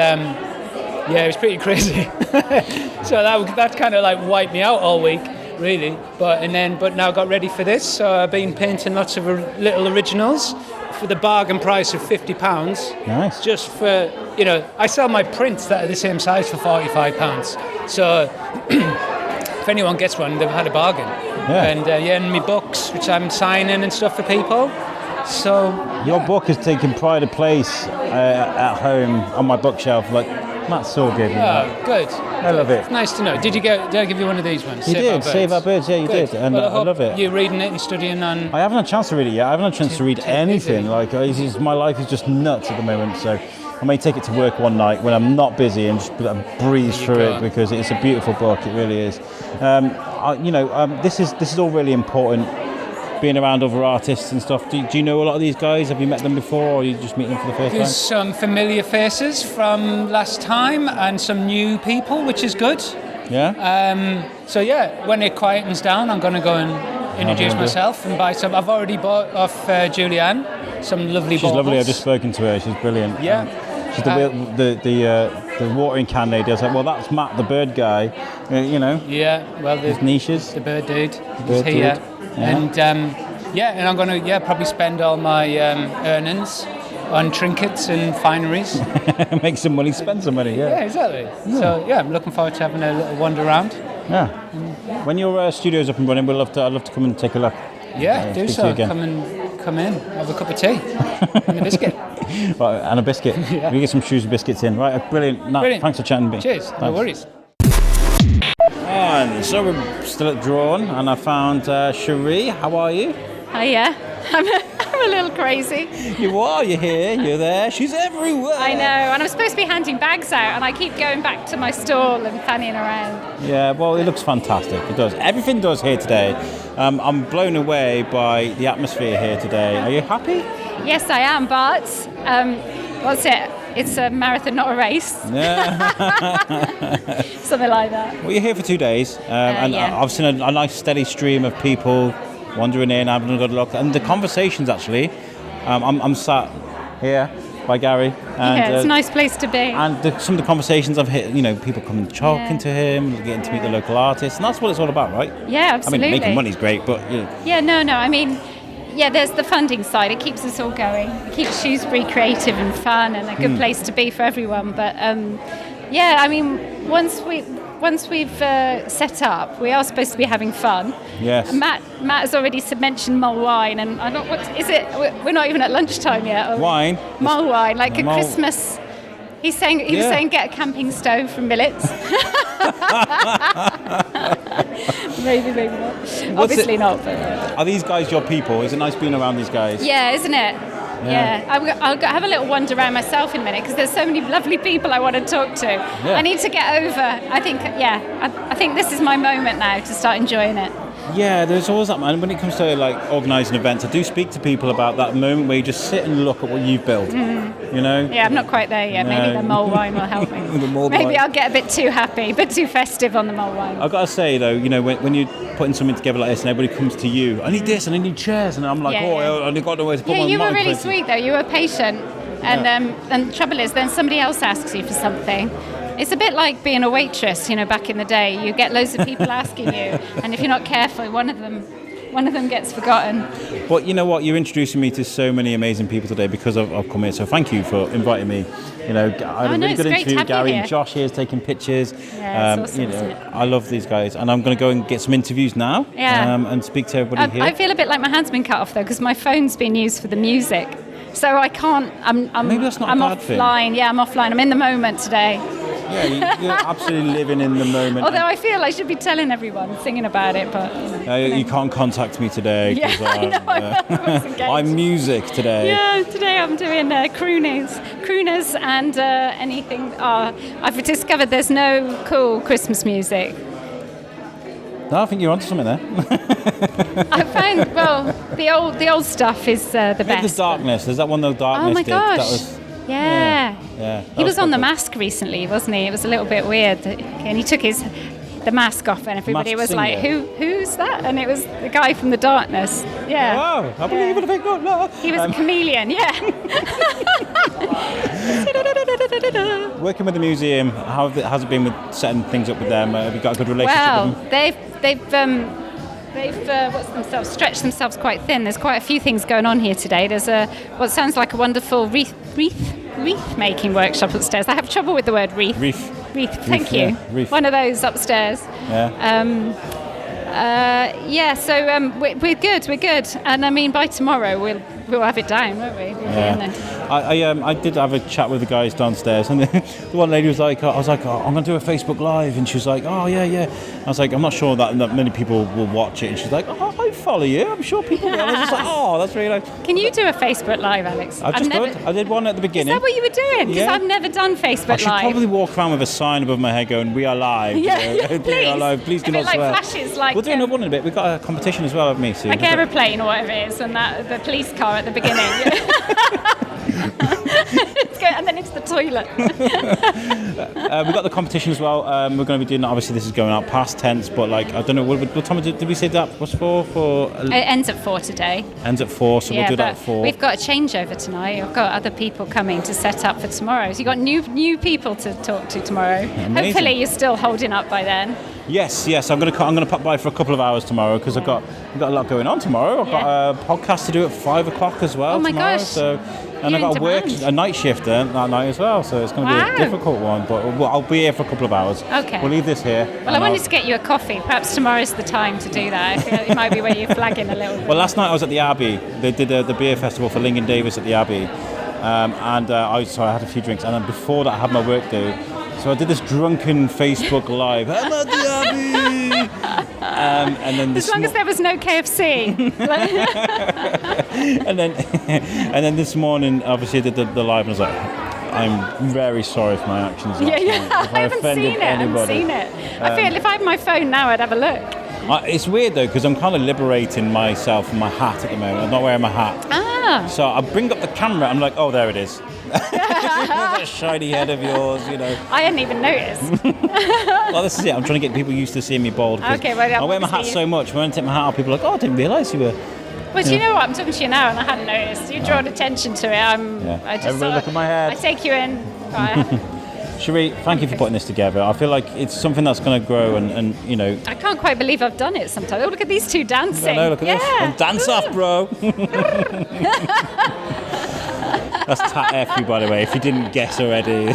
it was pretty crazy. So that kind of like wiped me out all week. Really, but now got ready for this. So I've been painting lots of little originals for the bargain price of £50.
Nice.
Just for I sell my prints that are the same size for £45. So if anyone gets one, they've had a bargain.
Yeah.
And my books, which I'm signing and stuff for people. So
your book has taken pride of place at home on my bookshelf. Like Matt's so good.
Oh, good.
I love it.
It's nice to know. Did I give you one of these ones?
You did. Save Our Birds. Yeah, you did. And
well,
I love it.
You're reading it and studying on...
I haven't had a chance to read it yet. I haven't had a chance to read anything. Like, my life is just nuts at the moment. So I may take it to work one night when I'm not busy and just breeze through it, because it's a beautiful book. It really is. This is all really important. Being around other artists and stuff. Do you know a lot of these guys? Have you met them before, or you just meet them for the first time?
There's some familiar faces from last time and some new people, which is good.
Yeah.
When it quietens down, I'm going to go and introduce myself and buy some. I've already bought off Julianne some lovely
She's
baubles.
lovely. I've just spoken to her. She's brilliant.
Yeah.
She's the watering can lady. I was like, well, that's Matt, the bird guy.
Yeah. Well,
his niches.
The bird dude.
He's here.
Yeah. And I'm going to probably spend all my earnings on trinkets and fineries.
Make some money, spend some money. Yeah.
Yeah, exactly. Yeah. So I'm looking forward to having a little wander around.
Yeah. When your studio's up and running, I'd love to come and take a look.
Yeah, do so. Come in, have a cup of tea and a biscuit.
Right, and a biscuit.
Yeah.
We get some Shrewsbury biscuits in. Right, brilliant. Nat, thanks for chatting to me.
Cheers.
Thanks.
No worries.
And so we're still at Drawn, and I found Cherie. How are you?
Hiya. I'm a little crazy.
You are. You're here. You're there. She's everywhere.
I know, and I'm supposed to be handing bags out, and I keep going back to my stall and fanning around.
Yeah, well, it looks fantastic. It does. Everything does here today. I'm blown away by the atmosphere here today. Are you happy?
Yes, I am, but what's it? It's a marathon, not a race.
Yeah.
Something like that.
Well, you're here for 2 days, and I've seen a nice steady stream of people wandering in, having a good look, and the conversations actually. I'm sat here by Gary. And,
it's a nice place to be.
And some of the conversations I've hit, people coming talking to him, getting to meet the local artists, and that's what it's all about, right?
Yeah, absolutely.
I mean, making money's great, but
Yeah, no. I mean, there's the funding side. It keeps us all going. It keeps Shrewsbury creative and fun and a good place to be for everyone. But once we've set up, we are supposed to be having fun.
Yes.
Matt has already mentioned mull wine, and I don't. What is it? We're not even at lunchtime yet.
Wine.
Mull wine, like a Christmas. He was saying get a camping stove from Millets. maybe not. Obviously not. But
are these guys your people? Is it nice being around these guys?
yeah, isn't it? Yeah. I'll have a little wander around myself in a minute because there's so many lovely people I want to talk to.
Yeah.
I need to get over. I think this is my moment now to start enjoying it.
Yeah, there's always that, man. When it comes to like organising events, I do speak to people about that moment where you just sit and look at what you've built. You know?
Yeah, I'm not quite there yet. Maybe the mull wine will help me. Maybe I'll get a bit too happy, a bit too festive on the mull wine.
I've got to say though, you know, when you're putting something together like this and everybody comes to you, I need this and I need chairs, and I'm like, I only got nowhere to put my
you were
mind
really
for it.
sweet though. You were patient, and the trouble is, then somebody else asks you for something. It's a bit like being a waitress, you know, back in the day. You get loads of people asking you, and if you're not careful, one of them gets forgotten.
But you know what? You're introducing me to so many amazing people today because I've come here. So thank you for inviting me. You know, I had a really good interview with Gary and Josh here is taking pictures.
Yeah, it's awesome,
you know,
isn't it?
I love these guys, and I'm going to go and get some interviews now.
Yeah.
And speak to everybody here.
I feel a bit like my hand's been cut off though, because my phone's been used for the music, so I can't.
Maybe that's not a bad thing.
Offline. Yeah, I'm offline. I'm in the moment today.
Yeah, you're absolutely living in the moment.
Although I feel I should be telling everyone, singing about it, but
you can't contact me today.
Yeah, I know.
I'm music today.
Yeah, today I'm doing crooners, and anything. I've discovered there's no cool Christmas music.
No, I think you're onto something there.
I found the old stuff is the best.
The Darkness. There's that one that Darkness
Oh my
did.
gosh.
That was,
yeah. He was on The Mask recently, wasn't he? It was a little bit weird. And he took the mask off, and everybody was like, "Who's that?" And it was the guy from The Darkness. Yeah.
Wow, I believe in a big good love.
He was a chameleon. Yeah.
Working with the museum, how has it been with setting things up with them? Have you got a good relationship with them?
They've stretched themselves quite thin. There's quite a few things going on here today. There's what sounds like a wonderful wreath making workshop upstairs. I have trouble with the word wreath. Wreath. Thank you.
Yeah, wreath.
One of those upstairs.
Yeah.
So we're good. We're good. And I mean, by tomorrow we'll have it down, won't we?
I did have a chat with the guys downstairs, and the one lady was like, I'm going to do a Facebook Live, and she was like, oh yeah. I was like, I'm not sure that many people will watch it, and she's like, oh, I follow you. I'm sure people will. I was just like, oh, that's really nice.
Can you do a Facebook Live, Alex?
I did one at the beginning.
Is that what you were doing? Because I've never done Facebook Live.
I should probably walk around with a sign above my head going, "We are live."
Please.
We are live. Please do not
like
swear.
Flashes, like
we'll do another one in a bit. We've got a competition as well, haven't we? Soon.
Like aeroplane or whatever it is, and the police car at the beginning. And then it's the toilet.
We've got the competition as well. We're going to be doing that. Obviously, this is going out past tense, but like I don't know. What time did we say that was for?
It ends at 4 today.
Ends at 4, so we'll do that at 4.
We've got a changeover tonight. I've got other people coming to set up for tomorrow. So you've got new people to talk to tomorrow.
Amazing.
Hopefully, you're still holding up by then.
Yes. I'm going to pop by for a couple of hours tomorrow because we've got a lot going on tomorrow. I've got a podcast to do at 5 o'clock as well.
Oh my
tomorrow,
gosh!
So. And I've got to work a night shift that night as well, so it's going to be a difficult one. But I'll be here for a couple of hours.
Okay.
We'll leave this here.
Well, I wanted to get you a coffee. Perhaps tomorrow's the time to do that. I feel it might be where you're flagging a little bit.
Well, last night I was at the Abbey. They did the beer festival for Lincoln Davis at the Abbey. I had a few drinks. And then before that I had my work do. So I did this drunken Facebook Live. I'm at the Abbey! And then
as long as there was no KFC.
and then this morning, obviously, I did the live, and I was like, I'm very sorry for my actions.
Yeah.
If I offended anybody.
I haven't seen it. I feel if I had my phone now, I'd have a look.
It's weird though, because I'm kind of liberating myself from my hat at the moment. I'm not wearing my hat. So I bring up the camera, I'm like, oh, there it is. That shiny head of yours, you know.
I hadn't even noticed.
Well, this is it. I'm trying to get people used to seeing me bald.
Okay, well,
I wear my hat so much. When I take my hat off, people are like, oh, I didn't realise you were.
Well, do you know what? I'm talking to you now, and I hadn't noticed. You drawn attention to it.
Everybody look at my head.
I take you in.
Cherie, thank you for putting this together. I feel like it's something that's going to grow and you know.
I can't quite believe I've done it sometimes. Oh, look at these two dancing.
I know, look at this. Oh, dance off, bro. That's Tat Effby, by the way, if you didn't guess already.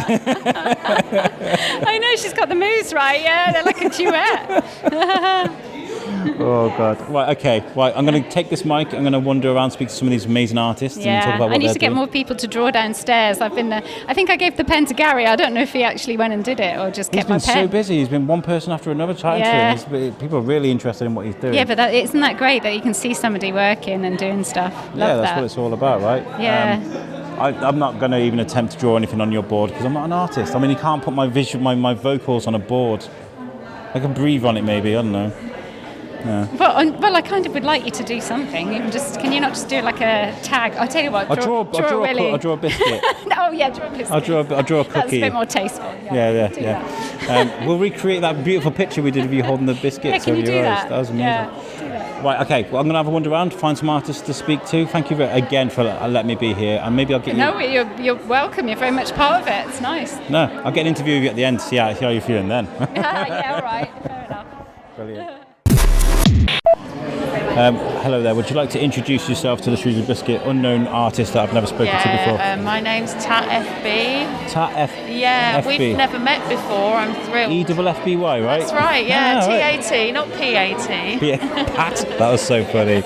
I know, she's got the moves right. Yeah, they're like a duet.
Oh God! Right, okay. Right, I'm going to take this mic. I'm going to wander around, speak to some of these amazing artists, and talk about what
I need
they're
to get
doing.
more people to draw downstairs. I've been there. I think I gave the pen to Gary. I don't know if he actually went and did it or just kept my pen.
He's been so busy. He's been one person after another chatting to him. People are really interested in what he's doing.
Yeah, but isn't that great that you can see somebody working and doing stuff? Love
that's what it's all about, right?
Yeah.
I'm not going to even attempt to draw anything on your board because I'm not an artist. I mean, you can't put my vocals on a board. I can breathe on it, maybe. I don't know. Yeah.
Well, I kind of would like you to do something. Can you not just do like a tag? I'll tell you what.
I'll draw a biscuit.
Oh yeah, draw a biscuit.
I'll draw a cookie.
That's a bit more tasteful.
Yeah. We'll recreate that beautiful picture we did of you holding the biscuits over your eyes. That was amazing.
Yeah, do that.
Right, okay. Well, I'm going to have a wander around, find some artists to speak to. Thank you again for letting me be here, and maybe I'll get you.
No, you're welcome. You're very much part of it. It's nice.
No, I'll get an interview with you at the end to see how you're feeling then.
Yeah, all right. Fair enough.
Brilliant. Hello there. Would you like to introduce yourself to the Shrewsbury Biscuit, unknown artist that I've never spoken to before?
My name's Tat Effby.
Tat Effby.
Yeah,
Effby.
we've never met before. I'm thrilled.
E-double-F-B-Y, right?
That's right. Yeah,
right.
T-A-T, not P-A-T.
Pat. That was so funny.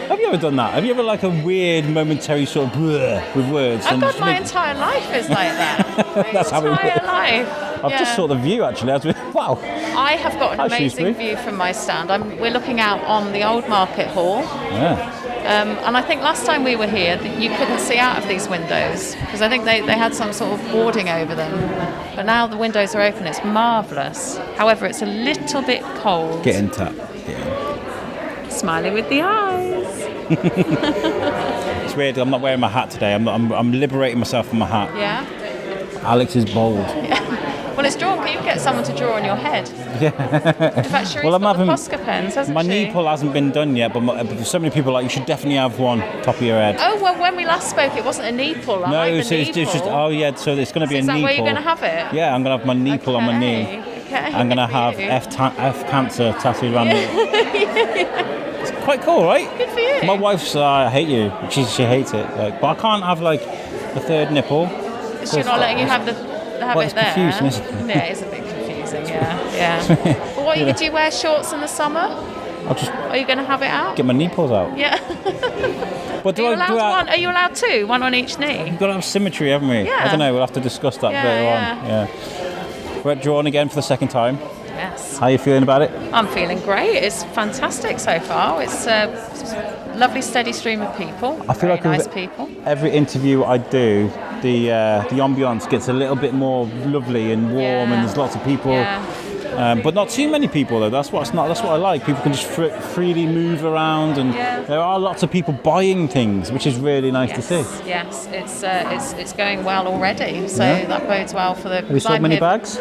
Have you ever done that? Have you ever like a weird momentary sort of blur with words?
Oh God, my entire life is like that.
That's how it works.
entire life.
I've just saw the view actually. Wow.
I have got an amazing
Shrewsbury.
view from my stand. We're looking out on the old market hall.
Yeah.
And I think last time we were here, you couldn't see out of these windows because I think they had some sort of boarding over them. But now the windows are open. It's marvellous. However, it's a little bit cold.
Get in, Tat.
Smiley with the eyes.
It's weird. I'm not wearing my hat today. I'm liberating myself from my hat.
Yeah.
Alex is bold.
Yeah. Well, it's drawn. Can you get someone to draw on your head?
Yeah.
In fact, Cherie's got the Posca pens, hasn't
my
she?
knee pull hasn't been done yet, but so many people are like, you should definitely have one top of your head.
Oh, well, when we last spoke, it wasn't a knee pull.
No, it's just, so it's going to be a knee pull. Is that where you're going
to have it?
Yeah, I'm going to have my knee pull on my knee.
Okay.
I'm going to have F cancer tattooed around it. It's quite cool, right?
Good for you.
My wife's, I hate you. She hates it. But I can't have like the third nipple.
She's not letting you have it there.
Confusing, isn't it?
Yeah, it's a bit confusing. Yeah. But what do you wear shorts in the summer? Are you going to have it out?
Get my knee pulls out.
Yeah.
But
Are you allowed two? One on each knee?
You've got to have symmetry, haven't we?
Yeah.
I don't know. We'll have to discuss that later on. Yeah. We're at Drawn again for the second time.
Yes.
How are you feeling about it?
I'm feeling great. It's fantastic so far. It's a lovely, steady stream of people.
I feel
very
like
nice people.
Every interview I do, the ambience gets a little bit more lovely and warm, and there's lots of people.
Yeah.
But not too many people though. That's what I like. People can just freely move around, and there are lots of people buying things, which is really nice to see.
Yes, it's going well already. So that bodes well for the.
Have you sold many bags?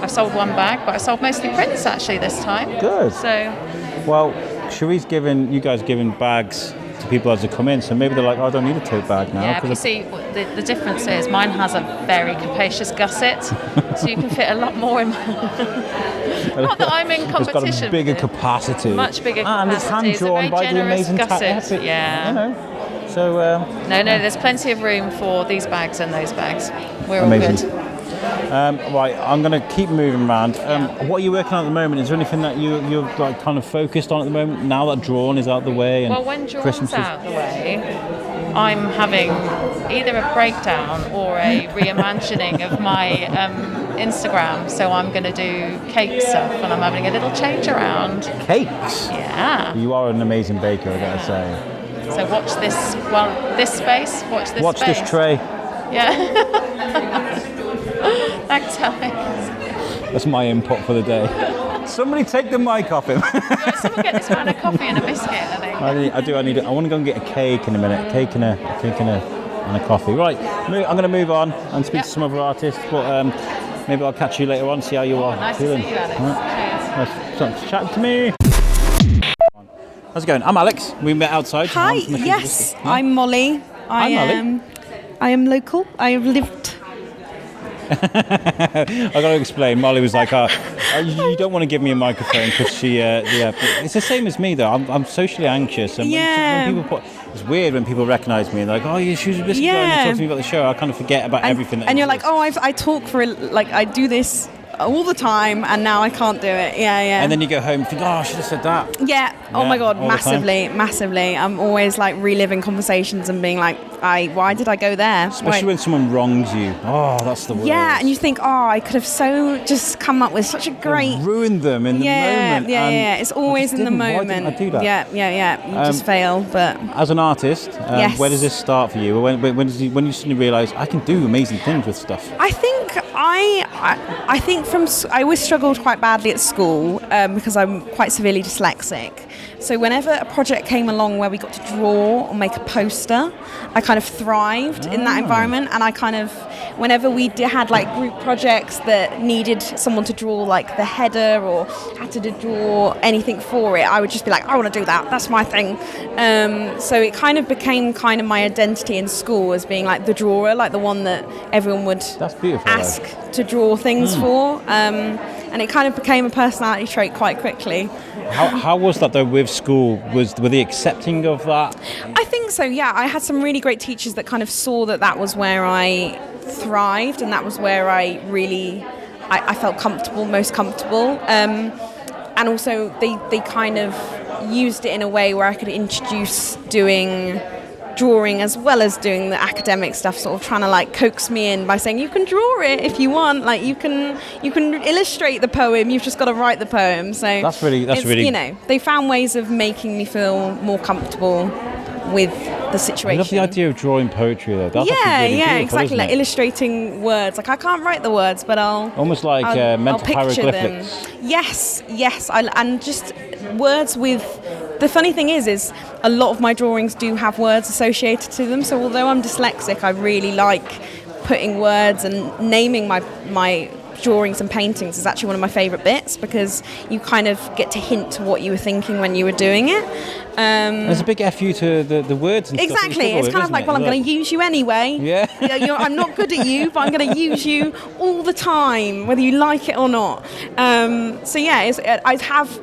I've sold one bag, but I sold mostly prints actually this time.
Good.
So.
Well, Cherie's you guys giving bags to people as they come in, so maybe they're like, oh, I don't need a tote bag now.
Yeah, but you see, the difference is mine has a very capacious gusset, so you can fit a lot more in mine. Not that I'm in competition.
It's got a bigger capacity.
Much bigger capacity.
And it's hand-drawn by the amazing Tat Effby.
Yeah.
You know. So,
No, there's plenty of room for these bags and those bags. We're
amazing.
all good.
Right, I'm going to keep moving around. What are you working on at the moment? Is there anything that you're like kind of focused on at the moment? Now that Drawn is out the way, and
well, when Drawn's
Christmas
out the way, I'm having either a breakdown or a reimagining of my Instagram. So I'm going to do cake stuff, and I'm having a little change around.
Cakes?
Yeah.
You are an amazing baker, I gotta say.
So watch this. Well, this space. Watch this.
Watch
space.
this tray.
Yeah. Thanks, Alex.
That's my input for the day. Somebody take the mic off him.
Someone get this man a coffee and a biscuit, I think.
I want to go and get a cake in a minute. A cake and a coffee. Right, I'm going to move on and speak to some other artists, but maybe I'll catch you later on, see how you are
nice
feeling.
to see you, Alex.
Right. Nice chat to me. How's it going? I'm Alex. We met outside.
Hi, yes, I'm Mollie. I am local. I've lived
I got to explain. Mollie was like, you don't want to give me a microphone because she, It's the same as me though. I'm socially anxious, and when people it's weird when people recognise me and they're like, oh, you're Shrewsbury Biscuit guy, and you talk to me about the show. I kind of forget about everything.
And you're like, oh, I talk for like I do this all the time, and now I can't do it. Yeah.
And then you go home and think, oh, I should have said that.
Yeah. Oh my God, massively. I'm always like reliving conversations and being like, why did I go there?
Especially when someone wrongs you. Oh, that's the worst.
Yeah, and you think, I could have just come up with such a great...
ruined them in the moment.
Yeah. It's always in the moment.
Why didn't I do that?
Yeah. You just fail, but...
As an artist,
yes.
Where does this start for you? When you suddenly realise I can do amazing things with stuff?
I think I always struggled quite badly at school because I'm quite severely dyslexic. So whenever a project came along where we got to draw or make a poster, I kind of thrived in that environment. And I kind of, whenever we had like group projects that needed someone to draw like the header or had to draw anything for it, I would just be like, I want to do that. That's my thing. So it kind of became kind of my identity in school as being like the drawer, like the one that everyone would ask to draw things for. And it kind of became a personality trait quite quickly.
How was that though with school? Were they accepting of that?
I think so, yeah. I had some really great teachers that kind of saw that was where I thrived, and that was where I really I felt most comfortable. And also they kind of used it in a way where I could introduce doing drawing as well as doing the academic stuff, sort of trying to like coax me in by saying you can draw it if you want, like you can illustrate the poem, you've just got to write the poem. So that's really they found ways of making me feel more comfortable with the situation.
I love the idea of drawing poetry though. That's
exactly, like illustrating words. Like I can't write the words, but I'll
almost like mental hieroglyphics.
Them. Yes, and just words with. The funny thing is a lot of my drawings do have words associated to them. So although I'm dyslexic, I really like putting words and naming my drawings and paintings is actually one of my favourite bits because you kind of get to hint to what you were thinking when you were doing it.
There's a big FU to the words and
exactly.
Stuff.
It's kind of like, well, I'm going to use you anyway.
Yeah.
I'm not good at you, but I'm going to use you all the time, whether you like it or not. I have...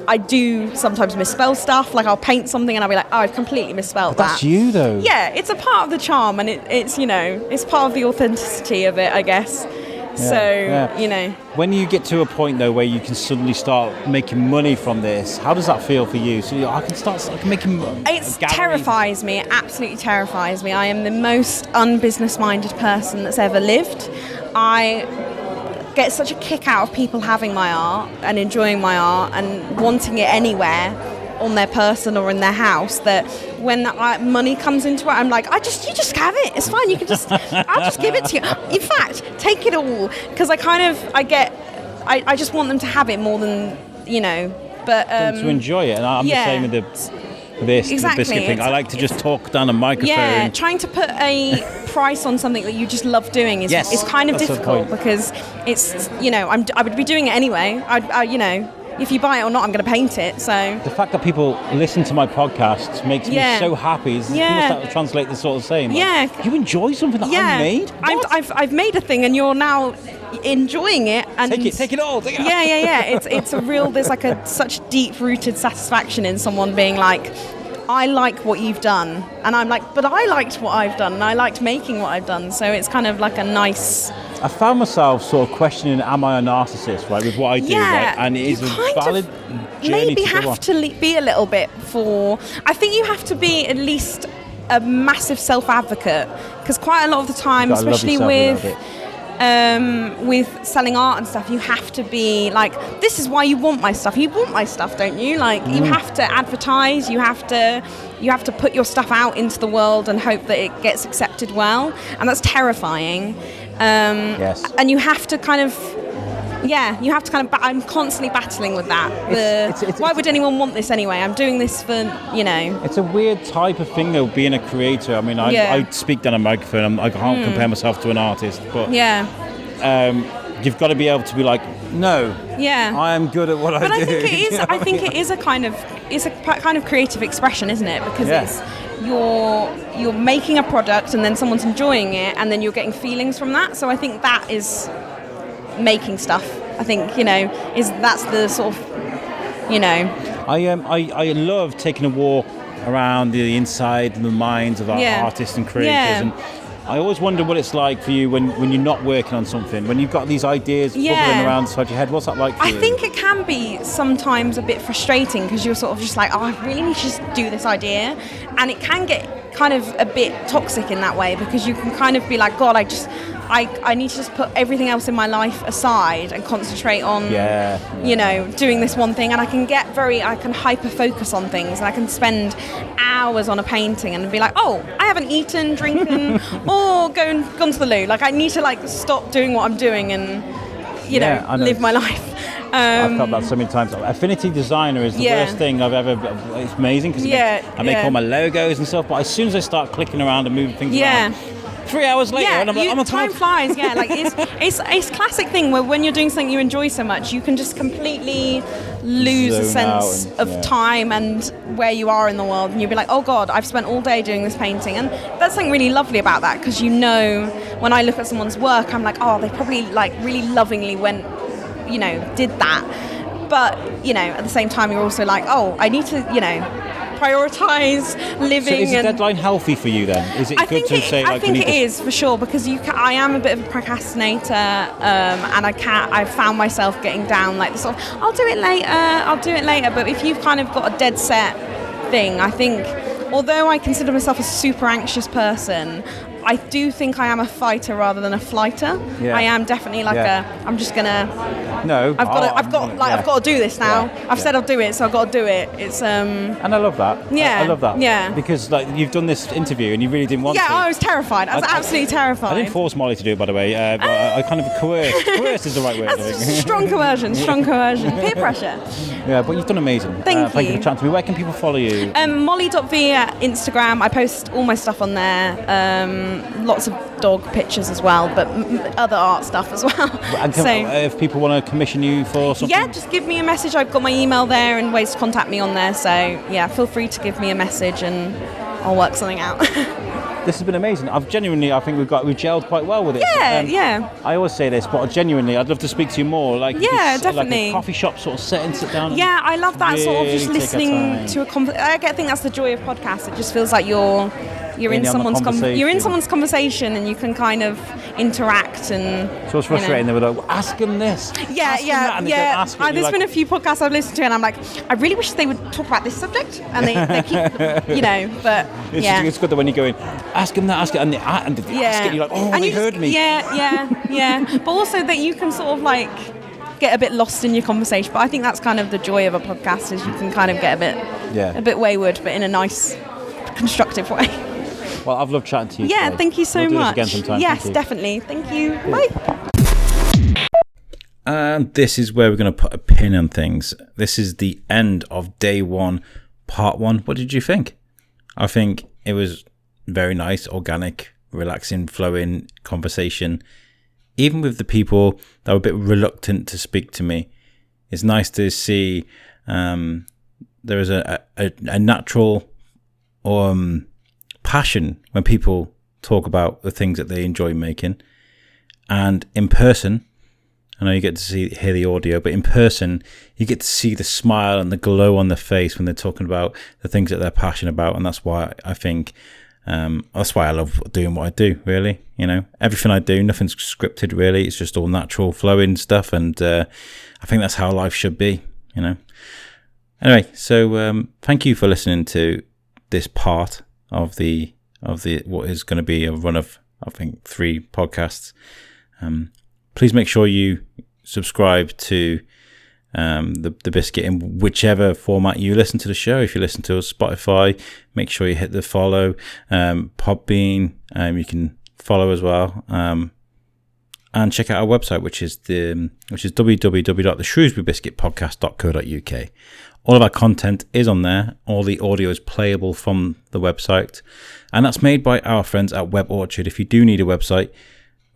I do sometimes misspell stuff. Like I'll paint something and I'll be like, I've completely misspelled that.
That's you though.
Yeah, it's a part of the charm, and it's part of the authenticity of it, I guess. When
you get to a point though where you can suddenly start making money from this, how does that feel for you? So I can make
it terrifies me. It absolutely terrifies me. I am the most unbusiness-minded person that's ever lived. I get such a kick out of people having my art and enjoying my art and wanting it anywhere on their person or in their house, that when money comes into it, I'm like, you just have it. It's fine. You can I'll just give it to you. In fact, take it all, because I just want them to have it more than but
to enjoy it. And I'm the same with the biscuit thing. I like to just talk down a microphone.
Yeah, trying to put a price on something that you just love doing is kind of difficult because it's I would be doing it anyway. If you buy it or not, I'm going to paint it. So
the fact that people listen to my podcasts makes me so happy. People start to translate the sort of saying. Like, you enjoy something that I made.
I've made a thing, and you're now enjoying it. And
take it all.
Yeah. It's a real. There's like such deep-rooted satisfaction in someone being like, I like what you've done, and I'm like, but I liked what I've done, and I liked making what I've done. So it's kind of like a nice.
I found myself sort of questioning, am I a narcissist, right, with what I do, right? And it is a valid journey
maybe
to
have to be a little bit I think you have to be at least a massive self-advocate, because quite a lot of the time, especially with selling art and stuff, you have to be like, this is why you want my stuff. You want my stuff, don't you? Like, you have to advertise, you have to put your stuff out into the world and hope that it gets accepted well, and that's terrifying. And you have to kind of I'm constantly battling with that. Why would anyone want this anyway? I'm doing this for,
It's a weird type of thing though, being a creator. I mean, I speak down a microphone. I can't compare myself to an artist, but you've got to be able to be like, no, I am good at what I do.
But I think it is a kind of creative expression, isn't it? Because you're making a product and then someone's enjoying it and then you're getting feelings from that. So I think that is making stuff. I think, that's the sort of,
I love taking a walk around the inside and the minds of our artists and creators. And I always wonder what it's like for you when you're not working on something, when you've got these ideas bubbling around inside your head. What's that like for you?
I think it can be sometimes a bit frustrating because you're sort of just like, I really need to just do this idea. And it can get kind of a bit toxic in that way because you can kind of be like, God, I need to just put everything else in my life aside and concentrate on, doing this one thing. And I can hyper focus on things and I can spend hours on a painting and be like, oh, I haven't eaten, drinking, or gone to the loo. Like I need to stop doing what I'm doing and, live my life.
I've felt that so many times. Affinity designer is the worst thing I've ever. It's amazing because I make all my logos and stuff, but as soon as I start clicking around and moving things around, 3 hours later, and I'm like,
time flies. Yeah, like it's classic thing where when you're doing something you enjoy so much, you can just completely lose a sense of time and where you are in the world, and you'll be like, oh God, I've spent all day doing this painting, and that's something really lovely about that because when I look at someone's work, I'm like, oh, they probably really lovingly went, did that, but at the same time you're also like, oh, I need to, prioritize living. So
is the deadline healthy for you then? Is it good to say
I think it is for sure because I am a bit of a procrastinator, and I found myself getting down like the sort of I'll do it later. But if you've kind of got a dead set thing, I think although I consider myself a super anxious person, I do think I am a fighter rather than a flighter. Yeah. I am definitely I'm just gonna.
No,
I've got to do this now. I've said I'll do it, so I've got to do it. It's
and I love that.
Yeah,
I love that.
Yeah,
because you've done this interview and you really didn't want to.
Yeah, I was terrified. I was absolutely terrified.
I didn't force Mollie to do it, by the way. But I kind of coerced. Coerced is the right word. I think.
Strong coercion. Peer pressure.
Yeah, but you've done amazing.
Thank you
for the chance to me. Where can people follow you?
Mollie.v at Instagram. I post all my stuff on there. Lots of dog pictures as well, but other art stuff as well.
And if people want to commission you for something?
Yeah, just give me a message. I've got my email there and ways to contact me on there. So yeah, feel free to give me a message and I'll work something out.
This has been amazing. I think we've gelled quite well with it.
Yeah.
I always say this, but genuinely, I'd love to speak to you more.
Definitely.
Like a coffee shop, sort of sit down.
Yeah, I love that sort of just listening to a I think that's the joy of podcasts. It just feels like you're in someone's conversation and you can kind of interact and.
So it's frustrating. They were like, ask them this.
Yeah. There's been a few podcasts I've listened to and I'm like, I really wish they would talk about this subject, and they keep, but
it's good that when you go in, ask them that, and they ask it, you're like, oh, and they heard me.
Yeah. But also that you can sort of get a bit lost in your conversation. But I think that's kind of the joy of a podcast is you can kind of get a bit wayward, but in a nice, constructive way.
Well, I've loved chatting to you.
Yeah, thank you so much.
We'll do this again sometime.
Yes, definitely. Thank you. Bye.
And this is where we're going to put a pin on things. This is the end of day 1, part 1. What did you think? I think it was very nice, organic, relaxing, flowing conversation. Even with the people that were a bit reluctant to speak to me, it's nice to see there is a natural passion when people talk about the things that they enjoy making. And in person, I know you get to hear the audio, but in person you get to see the smile and the glow on their face when they're talking about the things that they're passionate about. And that's why I think that's why I love doing what I do, really. Everything I do, nothing's scripted, really. It's just all natural flowing stuff, and I think that's how life should be. Anyway, so thank you for listening to this part of the what is going to be a run of, I think, 3 podcasts. Please make sure you subscribe to the Biscuit in whichever format you listen to the show. If you listen to us Spotify, make sure you hit the follow. Podbean, you can follow as well. And check out our website, which is www.theshrewsburybiscuitpodcast.co.uk. All of our content is on there. All the audio is playable from the website. And that's made by our friends at Web Orchard. If you do need a website,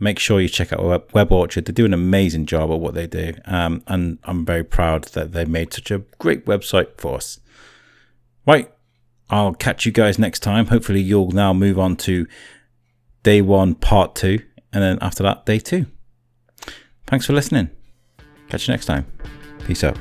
make sure you check out Web Orchard. They do an amazing job at what they do. And I'm very proud that they made such a great website for us. Right, I'll catch you guys next time. Hopefully you'll now move on to day 1, part 2, and then after that, day 2. Thanks for listening. Catch you next time. Peace out.